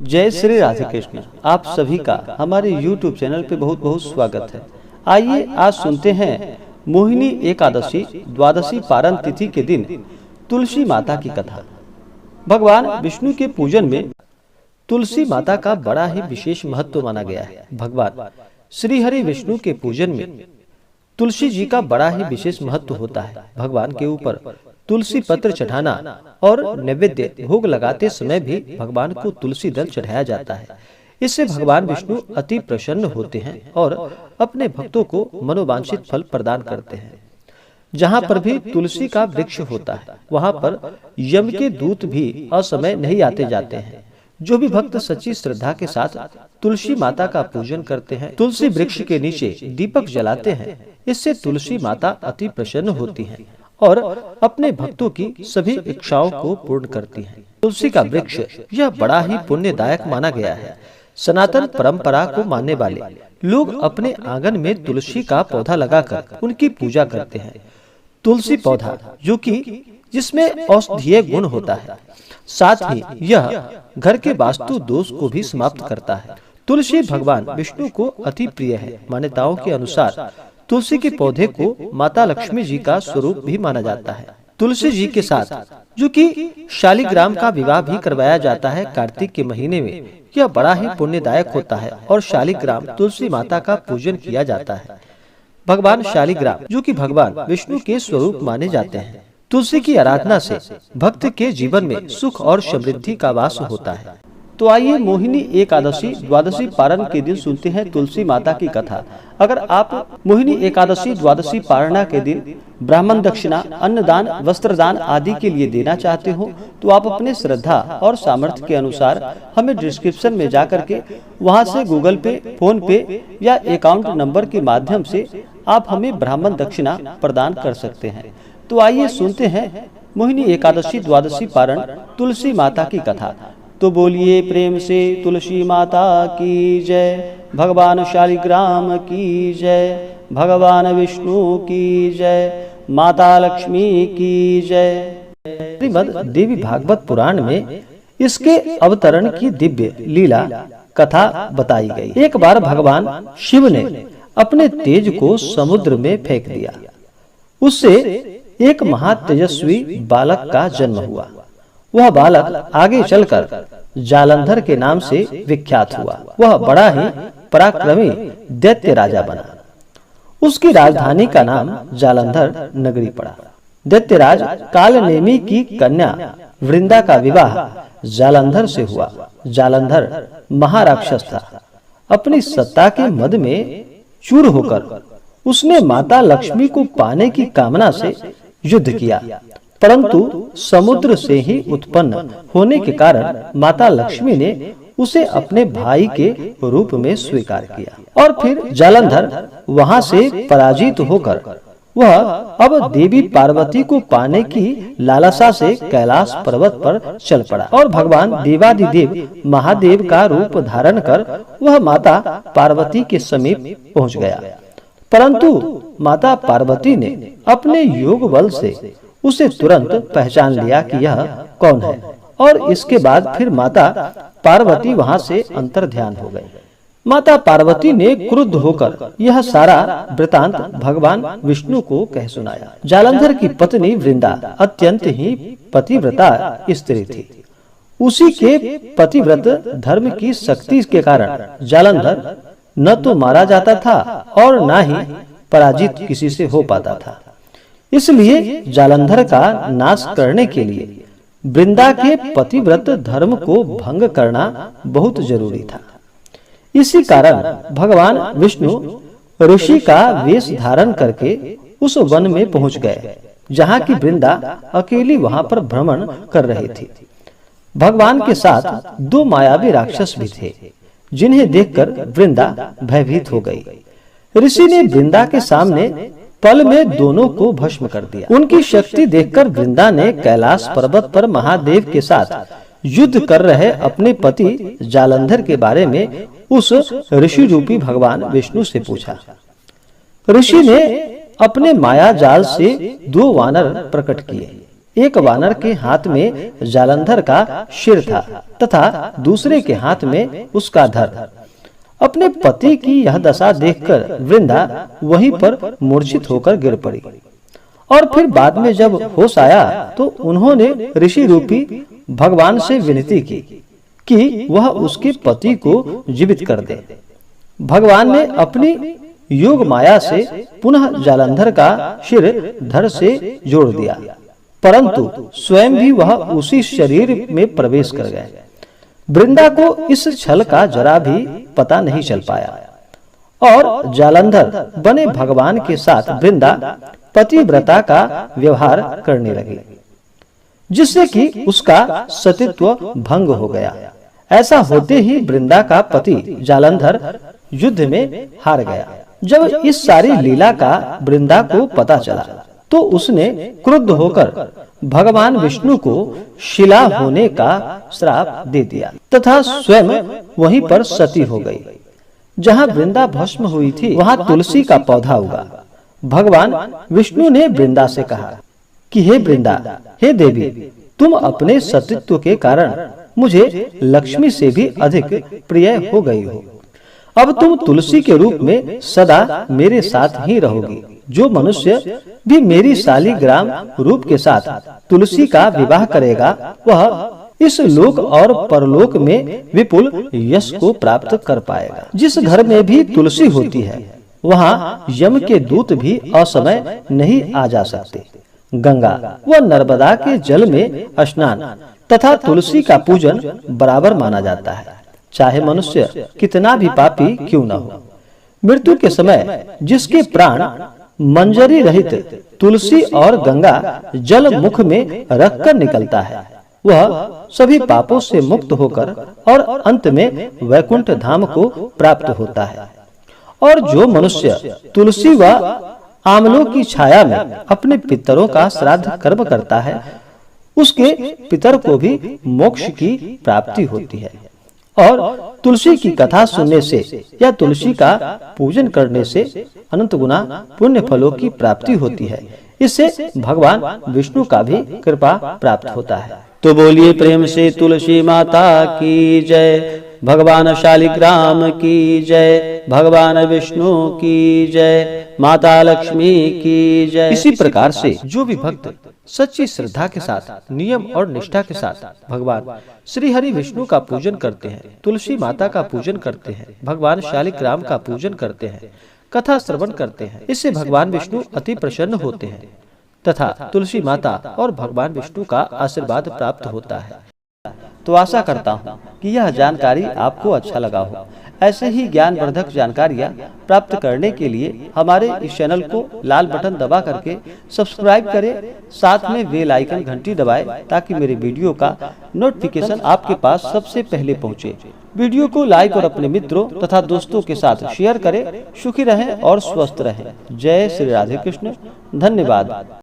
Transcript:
जय श्री राधे कृष्ण। आप सभी का हमारे YouTube चैनल पे बहुत बहुत स्वागत है। आइए आज सुनते हैं मोहिनी एकादशी द्वादशी पारण तिथि के दिन तुलसी माता की कथा। भगवान विष्णु के पूजन में तुलसी माता का बड़ा ही विशेष महत्व माना गया है। भगवान श्री हरि विष्णु के पूजन में तुलसी जी का बड़ा ही विशेष महत्व होता है। भगवान के ऊपर तुलसी पत्र चढ़ाना और नैवेद्य भोग लगाते समय भी भगवान को तुलसी दल चढ़ाया जाता है। इससे भगवान विष्णु अति प्रसन्न होते हैं और अपने भक्तों को मनोवांछित फल प्रदान करते हैं। जहाँ पर भी तुलसी का वृक्ष होता है वहाँ पर यम के दूत भी असमय नहीं आते जाते हैं। जो भी भक्त सच्ची श्रद्धा के साथ तुलसी माता का पूजन करते हैं, तुलसी वृक्ष के नीचे दीपक जलाते हैं, इससे तुलसी माता अति प्रसन्न होती हैं और अपने भक्तों की सभी इच्छाओं को पूर्ण करती हैं। तुलसी का वृक्ष यह बड़ा ही पुण्यदायक माना गया है। सनातन परंपरा को मानने वाले लोग अपने आंगन में तुलसी का पौधा लगाकर उनकी पूजा करते हैं। तुलसी पौधा जो कि जिसमें औषधीय गुण होता है, साथ ही यह घर के वास्तु दोष को भी समाप्त करता है। तुलसी भगवान विष्णु को अति प्रिय है। मान्यताओं के अनुसार तुलसी के पौधे को माता लक्ष्मी जी का स्वरूप भी माना जाता है। तुलसी जी के साथ जो कि शालिग्राम का विवाह भी करवाया जाता है कार्तिक के महीने में, यह बड़ा ही पुण्यदायक होता है और शालिग्राम तुलसी माता का पूजन किया जाता है। भगवान शालिग्राम जो कि भगवान विष्णु के स्वरूप माने जाते हैं। तुलसी की आराधना से भक्त के जीवन में सुख और समृद्धि का वास होता है। तो आइए मोहिनी एकादशी द्वादशी पारण के दिन सुनते हैं तुलसी माता की कथा। अगर आप मोहिनी एकादशी द्वादशी पारणा के दिन ब्राह्मण दक्षिणा, अन्नदान, वस्त्रदान आदि के लिए देना चाहते हो तो आप अपने श्रद्धा और सामर्थ्य के अनुसार हमें डिस्क्रिप्शन में जाकर के वहां से गूगल पे, फोन पे या अकाउंट नंबर के माध्यम से आप हमें ब्राह्मण दक्षिणा प्रदान कर सकते हैं। तो आइए सुनते हैं मोहिनी एकादशी द्वादशी पारण तुलसी माता की कथा। तो बोलिए प्रेम से तुलसी माता की जय, भगवान शालिग्राम की जय, भगवान विष्णु की जय, माता लक्ष्मी की जय। श्रीमद् देवी भागवत पुराण में इसके अवतरण की दिव्य लीला कथा बताई गई। एक बार भगवान शिव ने अपने तेज को समुद्र में फेंक दिया। उससे एक महातेजस्वी बालक का जन्म हुआ। वह बालक आगे चलकर जालंधर के नाम से विख्यात हुआ। वह बड़ा ही पराक्रमी दैत्य राजा बना। उसकी राजधानी का नाम जालंधर नगरी पड़ा। दैत्यराज कालनेमी की कन्या वृंदा का विवाह जालंधर से हुआ। जालंधर महाराक्षस था। अपनी सत्ता के मद में चूर होकर उसने माता लक्ष्मी को पाने की कामना से युद्ध किया, परंतु समुद्र से ही उत्पन्न होने के कारण माता लक्ष्मी ने उसे अपने भाई के रूप में स्वीकार किया और फिर जालंधर वहां से पराजित होकर वह अब देवी पार्वती को पाने की लालसा से कैलाश पर्वत पर चल पड़ा और भगवान देवादिदेव महादेव का रूप धारण कर वह माता पार्वती के समीप पहुंच गया। परंतु माता पार्वती ने अपने योग बल से उसे तुरंत पहचान लिया कि यह कौन है और इसके बाद फिर माता पार्वती वहां से अंतर्ध्यान हो गई। माता पार्वती ने क्रुद्ध होकर यह सारा वृतांत भगवान विष्णु को कह सुनाया। जालंधर की पत्नी वृंदा अत्यंत ही पतिव्रता स्त्री थी। उसी के पतिव्रत धर्म की शक्ति के कारण जालंधर न तो मारा जाता था और न ही पराजित किसी से हो पाता था। इसलिए जालंधर का नाश करने के लिए वृंदा के पतिव्रत धर्म को भंग करना बहुत जरूरी था। इसी कारण भगवान विष्णु ऋषि का वेश धारण करके उस वन में पहुंच गए जहाँ की वृंदा अकेली वहां पर भ्रमण कर रही थी। भगवान के साथ दो मायावी राक्षस भी थे जिन्हें देखकर वृंदा भयभीत हो गई। ऋषि ने वृंदा के सामने पल में दोनों को भस्म कर दिया। उनकी शक्ति देखकर वृंदा ने कैलाश पर्वत पर महादेव के साथ युद्ध कर रहे अपने पति जालंधर के बारे में उस ऋषि रूपी भगवान विष्णु से पूछा। ऋषि ने अपने माया जाल से दो वानर प्रकट किए। एक वानर के हाथ में जालंधर का शिर था तथा दूसरे के हाथ में उसका धड़। अपने पति की यह दशा देखकर वृंदा वहीं पर मूर्छित होकर गिर पड़ी और फिर बाद में जब होश आया तो उन्होंने ऋषि रूपी भगवान से विनती की कि वह उसके पति को जीवित कर दे। भगवान ने अपनी योग माया से पुनः जालंधर का शिर धड़ से जोड़ दिया, परंतु स्वयं भी वह उसी शरीर में प्रवेश कर गए। वृंदा को इस छल का जरा भी पता नहीं चल पाया और जालंधर बने भगवान के साथ वृंदा पतिव्रता का व्यवहार करने लगी, जिससे कि उसका सतीत्व भंग हो गया। ऐसा होते ही वृंदा का पति जालंधर युद्ध में हार गया। जब इस सारी लीला का वृंदा को पता चला तो उसने क्रुद्ध होकर भगवान विष्णु को शिला होने का श्राप दे दिया तथा स्वयं वहीं पर सती हो गई। जहाँ वृंदा भस्म हुई थी वहाँ तुलसी का पौधा उगा। भगवान विष्णु ने वृंदा से कहा कि हे वृंदा, हे देवी, तुम अपने सतीत्व के कारण मुझे लक्ष्मी से भी अधिक प्रिय हो गई हो। अब तुम तुलसी के रूप में सदा मेरे साथ ही रहोगी। जो मनुष्य भी मेरी शालिग्राम रूप के साथ तुलसी का विवाह करेगा वह इस लोक और परलोक में विपुल यश को प्राप्त कर पाएगा। जिस घर में भी तुलसी होती है वहाँ यम के दूत भी असमय नहीं आ जा सकते। गंगा व नर्मदा के जल में स्नान तथा तुलसी का पूजन बराबर माना जाता है, चाहे मनुष्य कितना भी पापी क्यों न हो। मृत्यु के समय जिसके प्राण मंजरी रहित तुलसी और गंगा जल मुख में रखकर निकलता है वह सभी पापों से मुक्त होकर और अंत में वैकुंठ धाम को प्राप्त होता है। और जो मनुष्य तुलसी व आमलों की छाया में अपने पितरों का श्राद्ध कर्म करता है उसके पितर को भी मोक्ष की प्राप्ति होती है। और तुलसी की कथा सुनने से या तुलसी का पूजन करने से अनंत गुना पुण्य फलों की प्राप्ति होती है। इससे भगवान विष्णु का भी कृपा प्राप्त होता है। तो बोलिए प्रेम से तुलसी माता की जय, भगवान शालिग्राम की जय, भगवान विष्णु की जय, माता लक्ष्मी की जय। इसी प्रकार से जो भी भक्त सच्ची श्रद्धा के साथ नियम और निष्ठा के साथ भगवान श्री हरि विष्णु का पूजन करते हैं, तुलसी माता का पूजन करते हैं, भगवान शालिग्राम का पूजन करते हैं, कथा श्रवण करते हैं, इससे भगवान विष्णु अति प्रसन्न होते हैं तथा तुलसी माता और भगवान विष्णु का आशीर्वाद प्राप्त होता है। तो आशा करता हूँ कि यह जानकारी आपको अच्छा लगा हो। ऐसे ही ज्ञानवर्धक जानकारियाँ प्राप्त करने के लिए हमारे इस चैनल को लाल बटन दबा करके सब्सक्राइब करें, साथ में बेल आइकन घंटी दबाएं ताकि मेरे वीडियो का नोटिफिकेशन आपके पास सबसे पहले पहुंचे। वीडियो को लाइक और अपने मित्रों तथा दोस्तों के साथ शेयर करें। सुखी रहें और स्वस्थ रहें। जय श्री राधे कृष्ण। धन्यवाद।